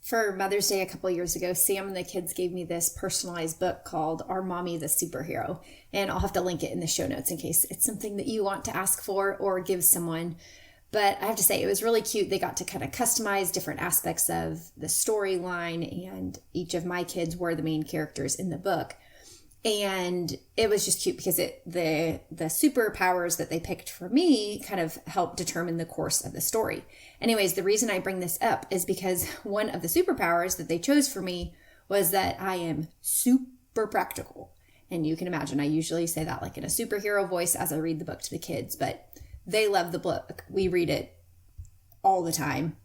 For Mother's Day a couple of years ago, Sam and the kids gave me this personalized book called Our Mommy the Superhero. And I'll have to link it in the show notes in case it's something that you want to ask for or give someone. But I have to say, it was really cute. They got to kind of customize different aspects of the storyline, and each of my kids were the main characters in the book. And it was just cute because the superpowers that they picked for me kind of helped determine the course of the story. Anyways, the reason I bring this up is because one of the superpowers that they chose for me was that I am super practical. And you can imagine, I usually say that like in a superhero voice as I read the book to the kids, but they love the book. We read it all the time.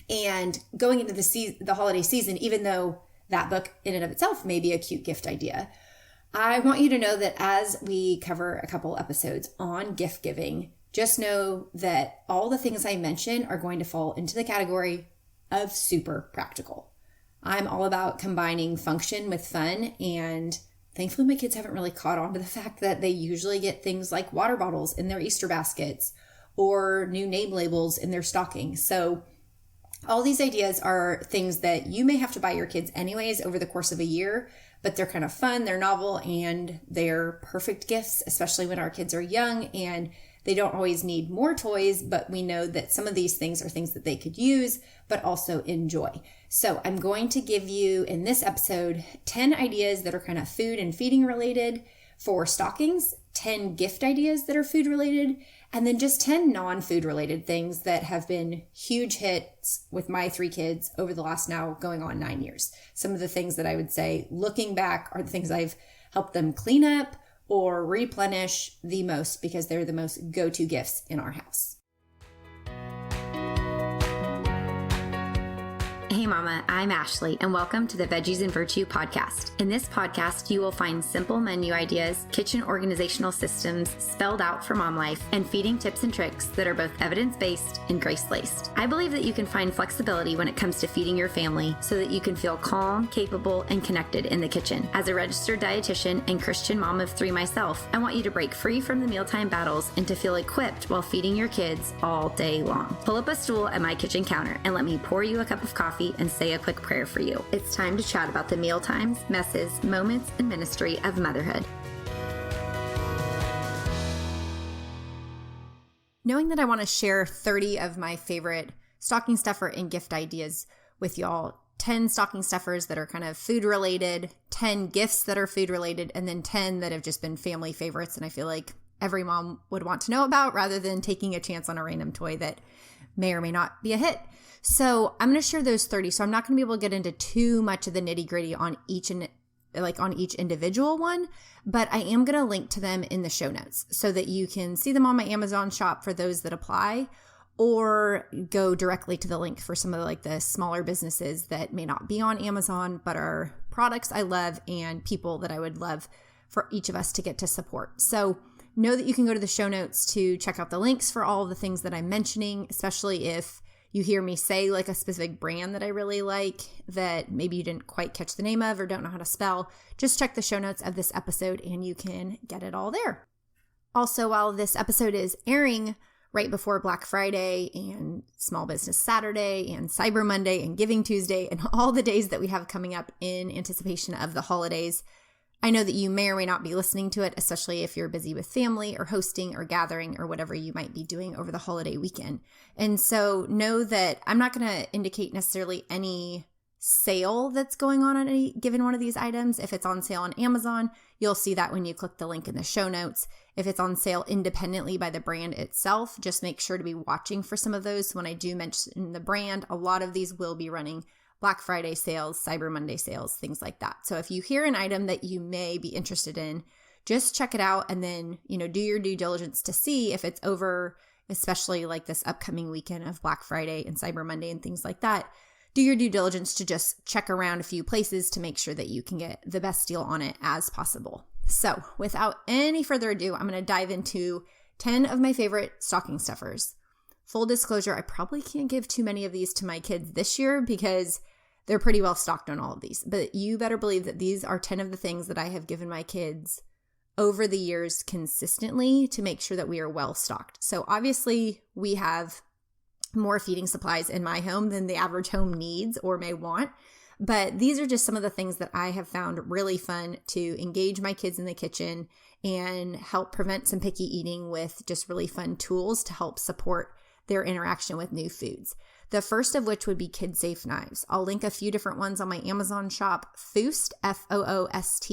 And going into the holiday season, even though that book in and of itself may be a cute gift idea, I want you to know that as we cover a couple episodes on gift giving, just know that all the things I mention are going to fall into the category of super practical. I'm all about combining function with fun, and thankfully my kids haven't really caught on to the fact that they usually get things like water bottles in their Easter baskets or new name labels in their stockings. So all these ideas are things that you may have to buy your kids anyways over the course of a year, but they're kind of fun, they're novel, and they're perfect gifts, especially when our kids are young and they don't always need more toys, but we know that some of these things are things that they could use, but also enjoy. So I'm going to give you in this episode 10 ideas that are kind of food and feeding related for stockings, 10 gift ideas that are food related, and then just 10 non-food related things that have been huge hits with my 3 kids over the last now going on 9 years. Some of the things that I would say looking back are the things I've helped them clean up or replenish the most because they're the most go-to gifts in our house. Hey Mama, I'm Ashley, and welcome to the Veggies and Virtue podcast. In this podcast, you will find simple menu ideas, kitchen organizational systems spelled out for mom life, and feeding tips and tricks that are both evidence-based and grace-laced. I believe that you can find flexibility when it comes to feeding your family so that you can feel calm, capable, and connected in the kitchen. As a registered dietitian and Christian mom of 3 myself, I want you to break free from the mealtime battles and to feel equipped while feeding your kids all day long. Pull up a stool at my kitchen counter and let me pour you a cup of coffee and say a quick prayer for you. It's time to chat about the meal times, messes, moments, and ministry of motherhood. Knowing that I want to share 30 of my favorite stocking stuffer and gift ideas with y'all, 10 stocking stuffers that are kind of food related, 10 gifts that are food related, and then 10 that have just been family favorites and I feel like every mom would want to know about rather than taking a chance on a random toy that may or may not be a hit. So I'm going to share those 30. So I'm not going to be able to get into too much of the nitty gritty on each individual one, but I am going to link to them in the show notes so that you can see them on my Amazon shop for those that apply, or go directly to the link for some of the smaller businesses that may not be on Amazon, but are products I love and people that I would love for each of us to get to support. So know that you can go to the show notes to check out the links for all of the things that I'm mentioning, especially if you hear me say a specific brand that I really like that maybe you didn't quite catch the name of or don't know how to spell. Just check the show notes of this episode and you can get it all there. Also, while this episode is airing right before Black Friday and Small Business Saturday and Cyber Monday and Giving Tuesday and all the days that we have coming up in anticipation of the holidays, I know that you may or may not be listening to it, especially if you're busy with family or hosting or gathering or whatever you might be doing over the holiday weekend. And so know that I'm not going to indicate necessarily any sale that's going on any given one of these items. If it's on sale on Amazon, you'll see that when you click the link in the show notes. If it's on sale independently by the brand itself, just make sure to be watching for some of those. When I do mention the brand, a lot of these will be running Black Friday sales, Cyber Monday sales, things like that. So if you hear an item that you may be interested in, just check it out and then, do your due diligence to see if it's over, especially this upcoming weekend of Black Friday and Cyber Monday and things like that. Do your due diligence to just check around a few places to make sure that you can get the best deal on it as possible. So without any further ado, I'm going to dive into 10 of my favorite stocking stuffers. Full disclosure, I probably can't give too many of these to my kids this year because they're pretty well stocked on all of these. But you better believe that these are 10 of the things that I have given my kids over the years consistently to make sure that we are well stocked. So obviously we have more feeding supplies in my home than the average home needs or may want. But these are just some of the things that I have found really fun to engage my kids in the kitchen and help prevent some picky eating with just really fun tools to help support their interaction with new foods. The first of which would be kid-safe knives. I'll link a few different ones on my Amazon shop. Foost, Foost,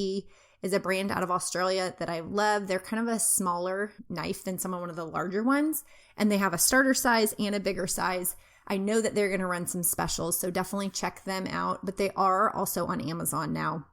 is a brand out of Australia that I love. They're kind of a smaller knife than one of the larger ones, and they have a starter size and a bigger size. I know that they're going to run some specials, so definitely check them out, but they are also on Amazon now,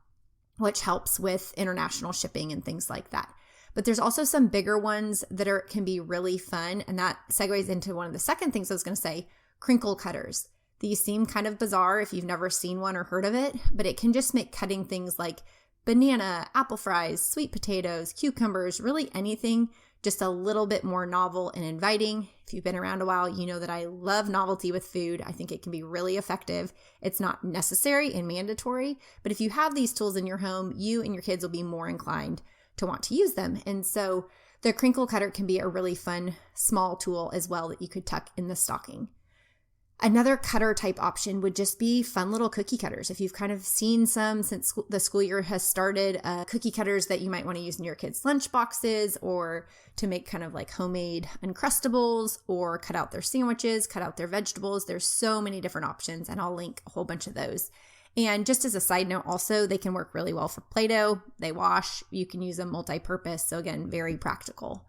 which helps with international shipping and things like that. But there's also some bigger ones that can be really fun, and that segues into one of the second things I was going to say, crinkle cutters. These seem kind of bizarre if you've never seen one or heard of it, but it can just make cutting things like banana, apple fries, sweet potatoes, cucumbers, really anything just a little bit more novel and inviting. If you've been around a while, you know that I love novelty with food. I think it can be really effective. It's not necessary and mandatory, but if you have these tools in your home, you and your kids will be more inclined to want to use them. And so the crinkle cutter can be a really fun small tool as well that you could tuck in the stocking. Another cutter type option would just be fun little cookie cutters. If you've kind of seen some since the school year has started, cookie cutters that you might want to use in your kids' lunch boxes or to make kind of like homemade Uncrustables or cut out their sandwiches, cut out their vegetables. There's so many different options, and I'll link a whole bunch of those. And just as a side note also, they can work really well for Play-Doh. They wash. You can use them multi-purpose. So again, very practical.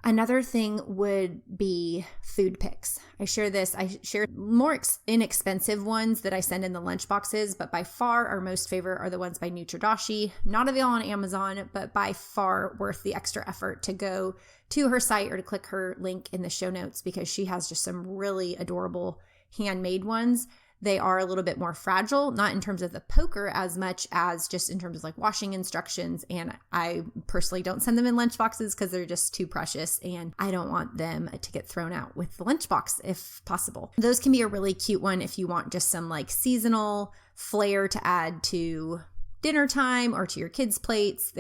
Another thing would be food picks. I share more inexpensive ones that I send in the lunch boxes, but by far our most favorite are the ones by Nutridashi. Not available on Amazon, but by far worth the extra effort to go to her site or to click her link in the show notes because she has just some really adorable handmade ones. They are a little bit more fragile, not in terms of the poker as much as just in terms of like washing instructions. And I personally don't send them in lunch boxes because they're just too precious and I don't want them to get thrown out with the lunchbox if possible. Those can be a really cute one if you want just some like seasonal flair to add to dinner time or to your kids' plates.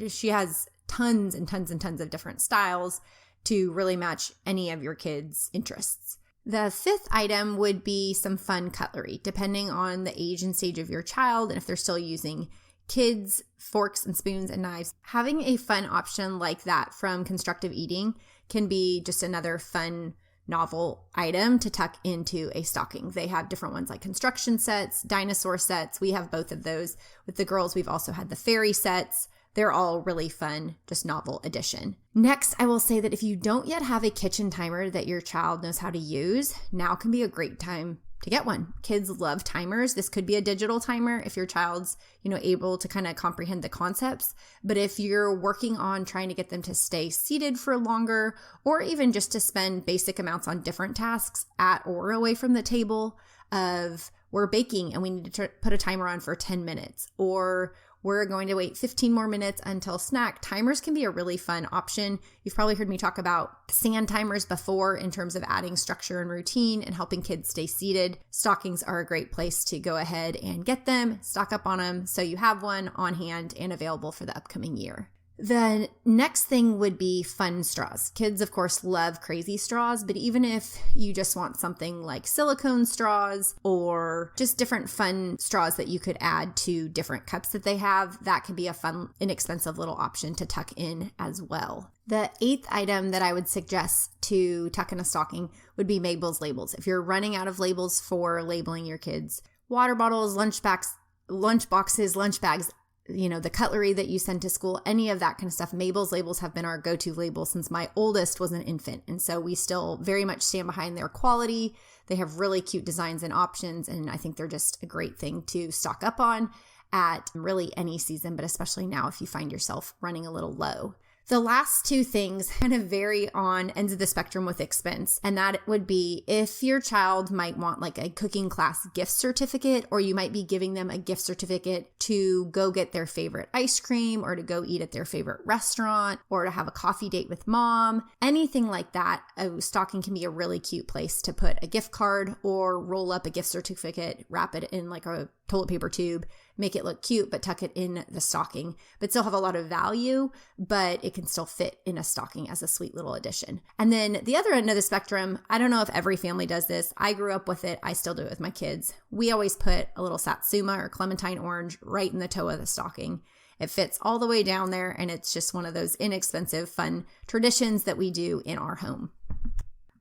She has tons and tons and tons of different styles to really match any of your kids' interests. The fifth item would be some fun cutlery, depending on the age and stage of your child and if they're still using kids' forks and spoons and knives. Having a fun option like that from Constructive Eating can be just another fun, novel item to tuck into a stocking. They have different ones like construction sets, dinosaur sets. We have both of those. With the girls, we've also had the fairy sets. They're all really fun, just novel addition. Next, I will say that if you don't yet have a kitchen timer that your child knows how to use, now can be a great time to get one. Kids love timers. This could be a digital timer if your child's, able to kind of comprehend the concepts. But if you're working on trying to get them to stay seated for longer, or even just to spend basic amounts on different tasks at or away from the table of we're baking and we need to put a timer on for 10 minutes, or we're going to wait 15 more minutes until snack. Timers can be a really fun option. You've probably heard me talk about sand timers before in terms of adding structure and routine and helping kids stay seated. Stockings are a great place to go ahead and get them, stock up on them so you have one on hand and available for the upcoming year. The next thing would be fun straws. Kids, of course, love crazy straws, but even if you just want something like silicone straws or just different fun straws that you could add to different cups that they have, that can be a fun, inexpensive little option to tuck in as well. The eighth item that I would suggest to tuck in a stocking would be Mabel's labels. If you're running out of labels for labeling your kids' water bottles, lunch boxes, lunch bags, the cutlery that you send to school, any of that kind of stuff. Mabel's labels have been our go-to label since my oldest was an infant. And so we still very much stand behind their quality. They have really cute designs and options. And I think they're just a great thing to stock up on at really any season, but especially now if you find yourself running a little low. The last two things kind of vary on ends of the spectrum with expense, and that would be if your child might want like a cooking class gift certificate, or you might be giving them a gift certificate to go get their favorite ice cream or to go eat at their favorite restaurant or to have a coffee date with mom, anything like that. A stocking can be a really cute place to put a gift card or roll up a gift certificate, wrap it in like a toilet paper tube, make it look cute, but tuck it in the stocking, but still have a lot of value, but it can still fit in a stocking as a sweet little addition. And then the other end of the spectrum, I don't know if every family does this. I grew up with it. I still do it with my kids. We always put a little satsuma or clementine orange right in the toe of the stocking. It fits all the way down there, and it's just one of those inexpensive, fun traditions that we do in our home.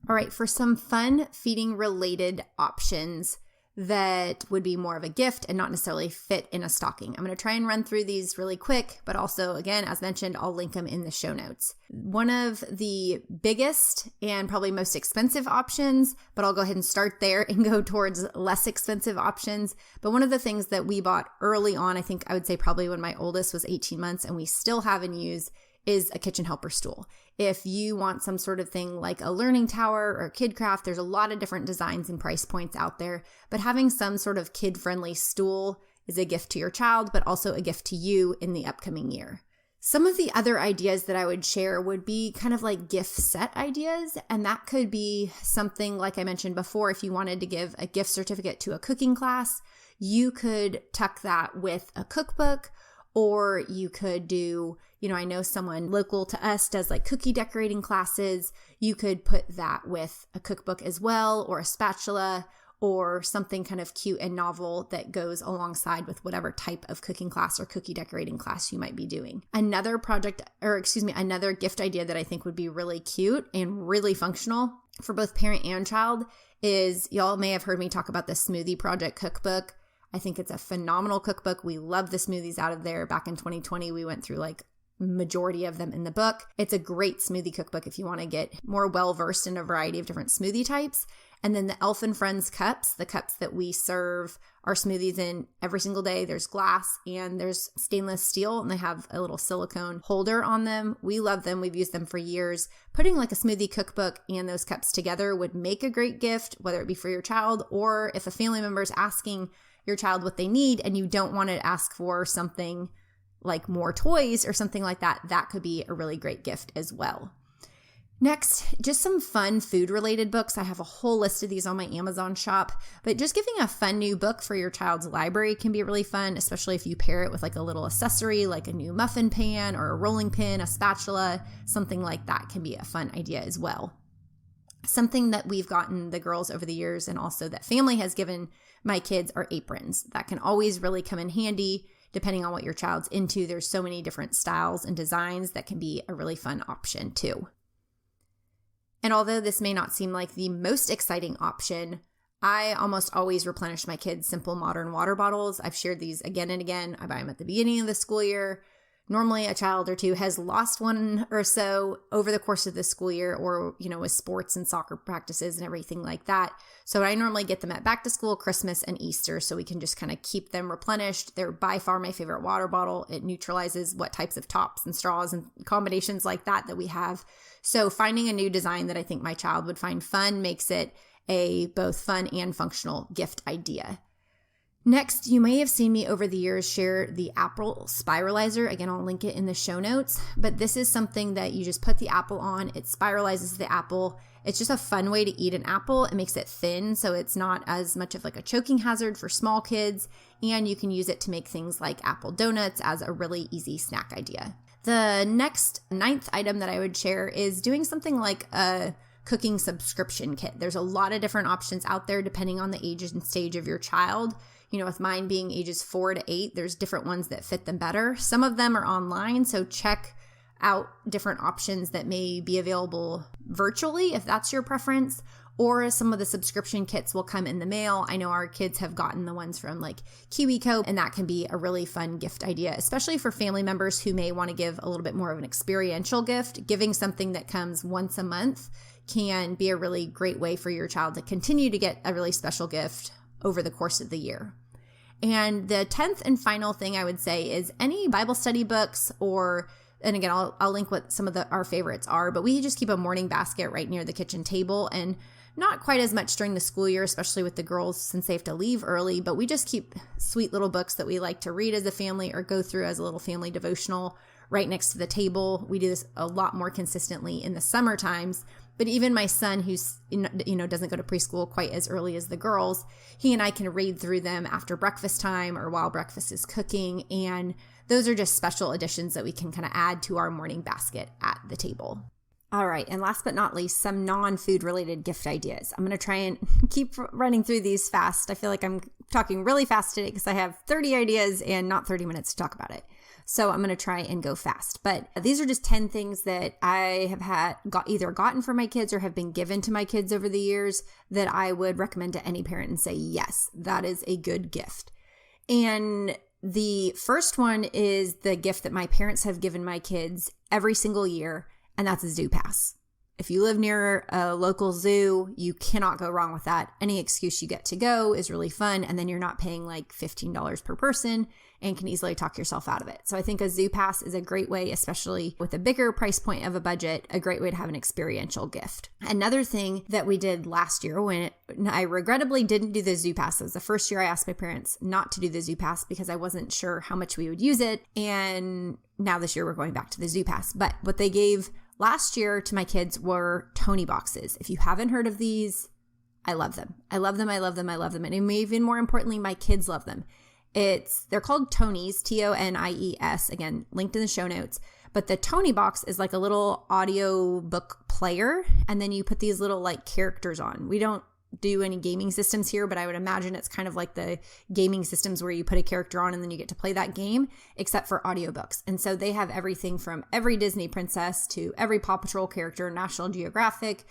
All right, for some fun feeding related options that would be more of a gift and not necessarily fit in a stocking. I'm going to try and run through these really quick, but also, again, as mentioned, I'll link them in the show notes. One of the biggest and probably most expensive options, but I'll go ahead and start there and go towards less expensive options. But one of the things that we bought early on, I think I would say probably when my oldest was 18 months and we still have and use, is a kitchen helper stool. If you want some sort of thing like a learning tower or kid craft, there's a lot of different designs and price points out there, but having some sort of kid-friendly stool is a gift to your child, but also a gift to you in the upcoming year. Some of the other ideas that I would share would be kind of like gift set ideas, and that could be something like I mentioned before. If you wanted to give a gift certificate to a cooking class, you could tuck that with a cookbook. Or you could do, I know someone local to us does like cookie decorating classes. You could put that with a cookbook as well, or a spatula, or something kind of cute and novel that goes alongside with whatever type of cooking class or cookie decorating class you might be doing. Another gift idea that I think would be really cute and really functional for both parent and child is, y'all may have heard me talk about the Smoothie Project cookbook. I think it's a phenomenal cookbook. We love the smoothies out of there. Back in 2020, we went through like majority of them in the book. It's a great smoothie cookbook if you want to get more well-versed in a variety of different smoothie types. And then the Elf and Friends cups, the cups that we serve our smoothies in every single day. There's glass and there's stainless steel, and they have a little silicone holder on them. We love them. We've used them for years. Putting like a smoothie cookbook and those cups together would make a great gift, whether it be for your child or if a family member is asking your child what they need and you don't want to ask for something like more toys or something like that, that could be a really great gift as well. Next, just some fun food related books. I have a whole list of these on my Amazon shop, but just giving a fun new book for your child's library can be really fun, especially if you pair it with like a little accessory like a new muffin pan or a rolling pin, a spatula, something like that can be a fun idea as well. Something that we've gotten the girls over the years and also that family has given my kids are aprons. That can always really come in handy depending on what your child's into. There's so many different styles and designs that can be a really fun option too. And although this may not seem like the most exciting option, I almost always replenish my kids' simple modern water bottles. I've shared these again and again. I buy them at the beginning of the school year. Normally a child or two has lost one or so over the course of the school year or, with sports and soccer practices and everything like that. So I normally get them at back to school, Christmas, and Easter so we can just kind of keep them replenished. They're by far my favorite water bottle. It neutralizes what types of tops and straws and combinations like that we have. So finding a new design that I think my child would find fun makes it a both fun and functional gift idea. Next, you may have seen me over the years share the apple spiralizer. Again, I'll link it in the show notes, but this is something that you just put the apple on. It spiralizes the apple. It's just a fun way to eat an apple. It makes it thin, so it's not as much of like a choking hazard for small kids, and you can use it to make things like apple donuts as a really easy snack idea. The next 9th item that I would share is doing something like a cooking subscription kit. There's a lot of different options out there depending on the age and stage of your child. With mine being ages 4 to 8, there's different ones that fit them better. Some of them are online, so check out different options that may be available virtually if that's your preference, or some of the subscription kits will come in the mail. I know our kids have gotten the ones from like KiwiCo, and that can be a really fun gift idea, especially for family members who may want to give a little bit more of an experiential gift. Giving something that comes once a month can be a really great way for your child to continue to get a really special gift over the course of the year. And the 10th and final thing I would say is any Bible study books and again, I'll link what some of our favorites are, but we just keep a morning basket right near the kitchen table, and not quite as much during the school year, especially with the girls since they have to leave early, but we just keep sweet little books that we like to read as a family or go through as a little family devotional right next to the table. We do this a lot more consistently in the summer times, But even my son, who's, doesn't go to preschool quite as early as the girls, he and I can read through them after breakfast time or while breakfast is cooking. And those are just special additions that we can kind of add to our morning basket at the table. All right. And last but not least, some non-food related gift ideas. I'm going to try and keep running through these fast. I feel like I'm talking really fast today because I have 30 ideas and not 30 minutes to talk about it. So I'm going to try and go fast. But these are just 10 things that I have either gotten for my kids or have been given to my kids over the years that I would recommend to any parent and say, yes, that is a good gift. And the first one is the gift that my parents have given my kids every single year, and that's a zoo pass. If you live near a local zoo, you cannot go wrong with that. Any excuse you get to go is really fun, and then you're not paying like $15 per person and can easily talk yourself out of it. So I think a zoo pass is a great way, especially with a bigger price point of a budget, a great way to have an experiential gift. Another thing that we did last year when I regrettably didn't do the zoo pass. It was the first year I asked my parents not to do the zoo pass because I wasn't sure how much we would use it. And now this year we're going back to the zoo pass. But what they gave last year to my kids were Tony boxes. If you haven't heard of these, I love them. I love them. I love them. I love them. And even more importantly, my kids love them. They're called Tonys, Tonies, again, linked in the show notes. But the Tony box is like a little audio book player. And then you put these little like characters on. We don't do any gaming systems here, but I would imagine it's kind of like the gaming systems where you put a character on and then you get to play that game, except for audiobooks. And so they have everything from every Disney princess to every Paw Patrol character, National Geographic,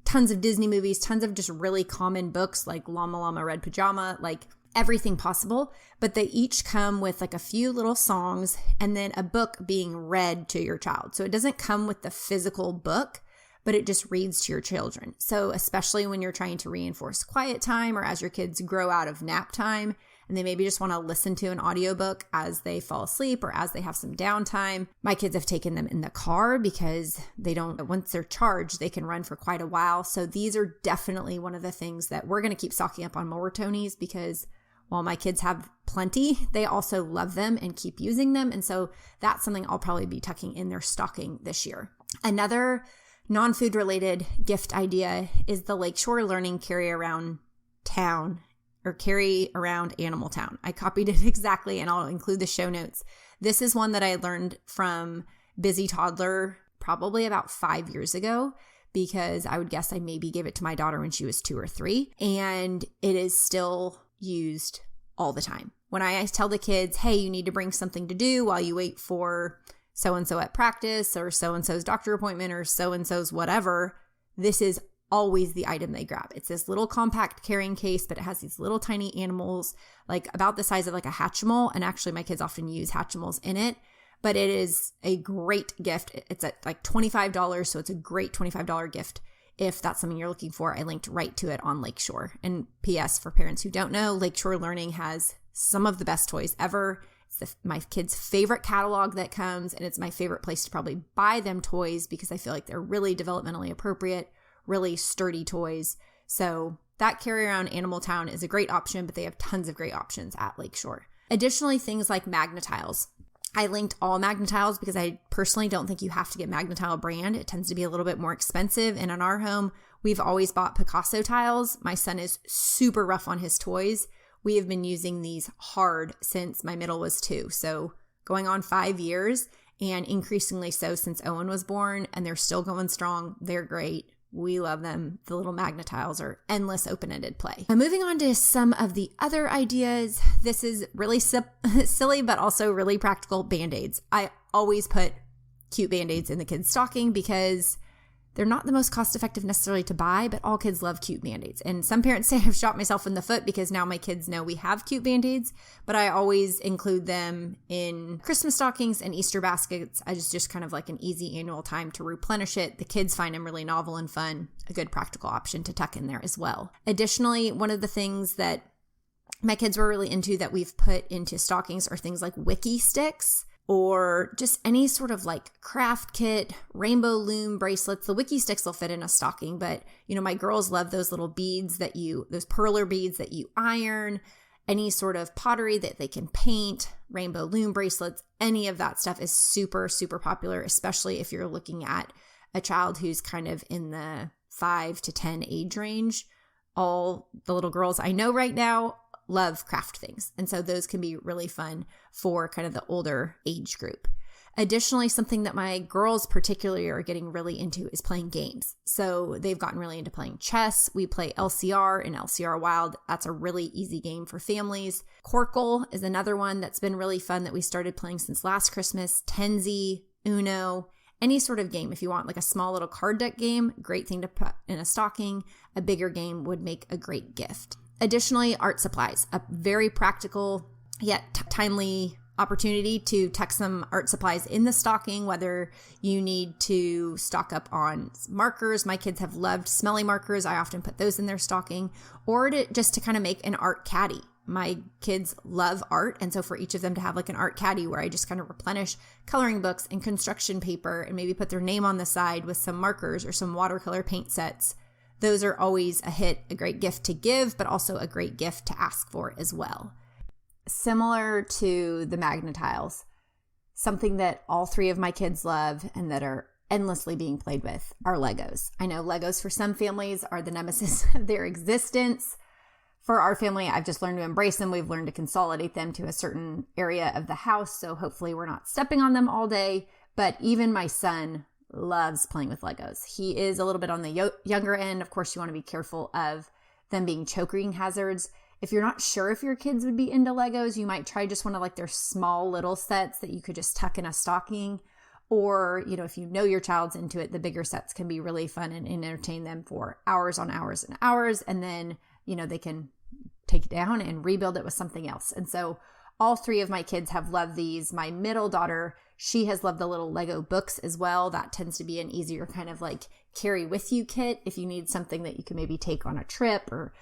tons of Disney movies, tons of just really common books like Llama Llama Red Pajama, like everything possible. But they each come with like a few little songs and then a book being read to your child. So it doesn't come with the physical book, but it just reads to your children. So especially when you're trying to reinforce quiet time or as your kids grow out of nap time and they maybe just want to listen to an audiobook as they fall asleep or as they have some downtime. My kids have taken them in the car because once they're charged, they can run for quite a while. So these are definitely one of the things that we're going to keep stocking up on more Tonys because while my kids have plenty, they also love them and keep using them. And so that's something I'll probably be tucking in their stocking this year. Another non-food related gift idea is the Lakeshore Learning Carry Around Town or Carry Around Animal Town. I copied it exactly and I'll include the show notes. This is one that I learned from Busy Toddler probably about 5 years ago because I would guess I maybe gave it to my daughter when she was 2 or 3 and it is still used all the time. When I tell the kids, hey, you need to bring something to do while you wait for so-and-so at practice or so-and-so's doctor appointment or so-and-so's whatever, this is always the item they grab. It's this little compact carrying case, but it has these little tiny animals, like about the size of like a Hatchimal. And actually my kids often use Hatchimals in it, but it is a great gift. It's at like $25. So it's a great $25 gift. If that's something you're looking for, I linked right to it on Lakeshore. And P.S. for parents who don't know, Lakeshore Learning has some of the best toys ever. It's my kids' favorite catalog that comes, and it's my favorite place to probably buy them toys because I feel like they're really developmentally appropriate, really sturdy toys. So that Carry Around Animal Town is a great option, but they have tons of great options at Lakeshore. Additionally, things like Magnetiles. I linked all Magnetiles because I personally don't think you have to get Magnetile brand. It tends to be a little bit more expensive. And in our home, we've always bought Picasso tiles. My son is super rough on his toys. We have been using these hard since my middle was 2. So going on 5 years and increasingly so since Owen was born, and they're still going strong. They're great. We love them. The little Magnetiles are endless open-ended play. Now, moving on to some of the other ideas. This is really silly, but also really practical. Band-Aids. I always put cute Band-Aids in the kids' stocking because they're not the most cost-effective necessarily to buy, but all kids love cute Band-Aids. And some parents say I've shot myself in the foot because now my kids know we have cute Band-Aids, but I always include them in Christmas stockings and Easter baskets. I just kind of like an easy annual time to replenish it. The kids find them really novel and fun, a good practical option to tuck in there as well. Additionally, one of the things that my kids were really into that we've put into stockings are things like wiki sticks, or just any sort of like craft kit, rainbow loom bracelets. The wiki sticks will fit in a stocking, but my girls love those little beads those perler beads that you iron, any sort of pottery that they can paint, rainbow loom bracelets, any of that stuff is super, super popular, especially if you're looking at a child who's kind of in the 5 to 10 age range, all the little girls I know right now love craft things. And so those can be really fun for kind of the older age group. Additionally, something that my girls particularly are getting really into is playing games. So they've gotten really into playing chess. We play LCR and LCR Wild. That's a really easy game for families. Corkle is another one that's been really fun that we started playing since last Christmas. Tenzi, Uno, any sort of game. If you want like a small little card deck game, great thing to put in a stocking. A bigger game would make a great gift. Additionally, art supplies, a very practical yet timely opportunity to tuck some art supplies in the stocking, whether you need to stock up on markers. My kids have loved smelly markers. I often put those in their stocking, or just to kind of make an art caddy. My kids love art, and so for each of them to have like an art caddy where I just kind of replenish coloring books and construction paper and maybe put their name on the side with some markers or some watercolor paint sets. Those are always a hit, a great gift to give, but also a great gift to ask for as well. Similar to the Magnetiles, something that all three of my kids love and that are endlessly being played with are Legos. I know Legos for some families are the nemesis of their existence. For our family, I've just learned to embrace them. We've learned to consolidate them to a certain area of the house, so hopefully we're not stepping on them all day. But even my son loves playing with Legos. He is a little bit on the younger end. Of course, you want to be careful of them being choking hazards. If you're not sure if your kids would be into Legos, you might try just one of like their small little sets that you could just tuck in a stocking. Or, if you know your child's into it, the bigger sets can be really fun and entertain them for hours on hours and hours. And then, they can take it down and rebuild it with something else. And so all three of my kids have loved these. My middle daughter, she has loved the little Lego books as well. That tends to be an easier kind of like carry with you kit if you need something that you can maybe take on a trip or,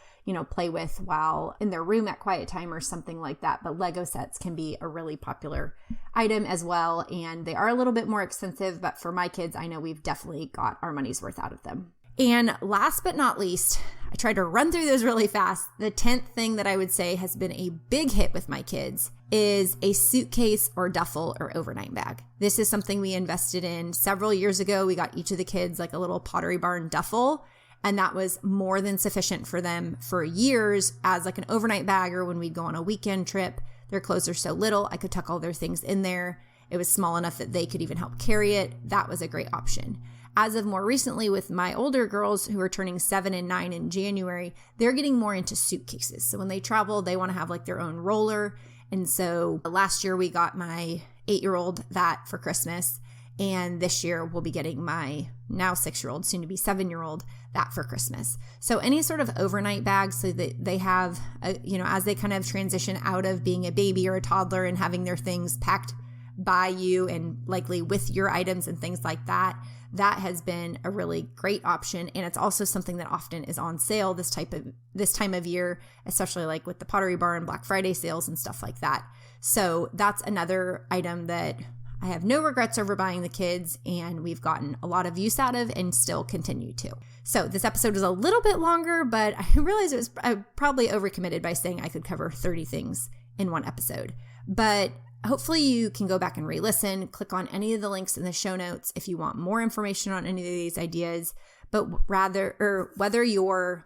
play with while in their room at quiet time or something like that. But Lego sets can be a really popular item as well. And they are a little bit more expensive, but for my kids, I know we've definitely got our money's worth out of them. And last but not least, I tried to run through those really fast. The 10th thing that I would say has been a big hit with my kids is a suitcase or duffel or overnight bag. This is something we invested in several years ago. We got each of the kids like a little Pottery Barn duffel, and that was more than sufficient for them for years as like an overnight bag, or when we'd go on a weekend trip. Their clothes are so little, I could tuck all their things in there. It was small enough that they could even help carry it. That was a great option. As of more recently with my older girls who are turning 7 and 9 in January, they're getting more into suitcases. So when they travel, they want to have like their own roller. And so last year we got my 8-year-old that for Christmas. And this year we'll be getting my now 6-year-old, soon to be 7-year-old, that for Christmas. So any sort of overnight bag so that they have, as they kind of transition out of being a baby or a toddler and having their things packed by you and likely with your items and things like that, that has been a really great option. And it's also something that often is on sale this time of year, especially like with the Pottery Barn Black Friday sales and stuff like that. So that's another item that I have no regrets over buying the kids, and we've gotten a lot of use out of and still continue to. So this episode was a little bit longer, but I realized I probably overcommitted by saying I could cover 30 things in one episode. But hopefully you can go back and re-listen, click on any of the links in the show notes if you want more information on any of these ideas, but whether you're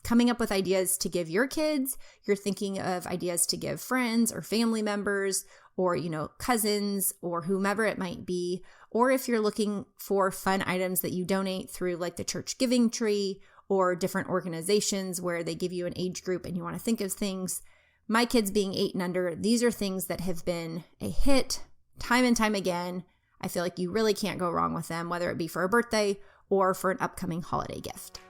coming up with ideas to give your kids, you're thinking of ideas to give friends or family members or, cousins or whomever it might be, or if you're looking for fun items that you donate through like the church giving tree or different organizations where they give you an age group and you want to think of things. My kids being 8 and under, these are things that have been a hit time and time again. I feel like you really can't go wrong with them, whether it be for a birthday or for an upcoming holiday gift.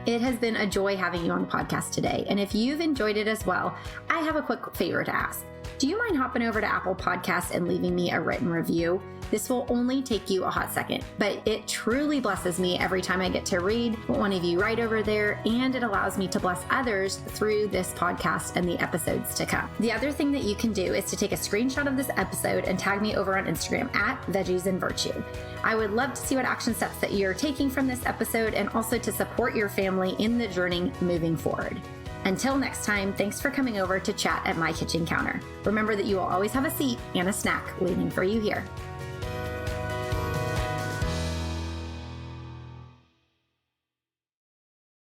It has been a joy having you on the podcast today. And if you've enjoyed it as well, I have a quick favor to ask. Do you mind hopping over to Apple Podcasts and leaving me a written review? This will only take you a hot second, but it truly blesses me every time I get to read what one of you write over there, and it allows me to bless others through this podcast and the episodes to come. The other thing that you can do is to take a screenshot of this episode and tag me over on Instagram at Veggies and Virtue. I would love to see what action steps that you're taking from this episode and also to support your family in the journey moving forward. Until next time, thanks for coming over to chat at my kitchen counter. Remember that you will always have a seat and a snack waiting for you here.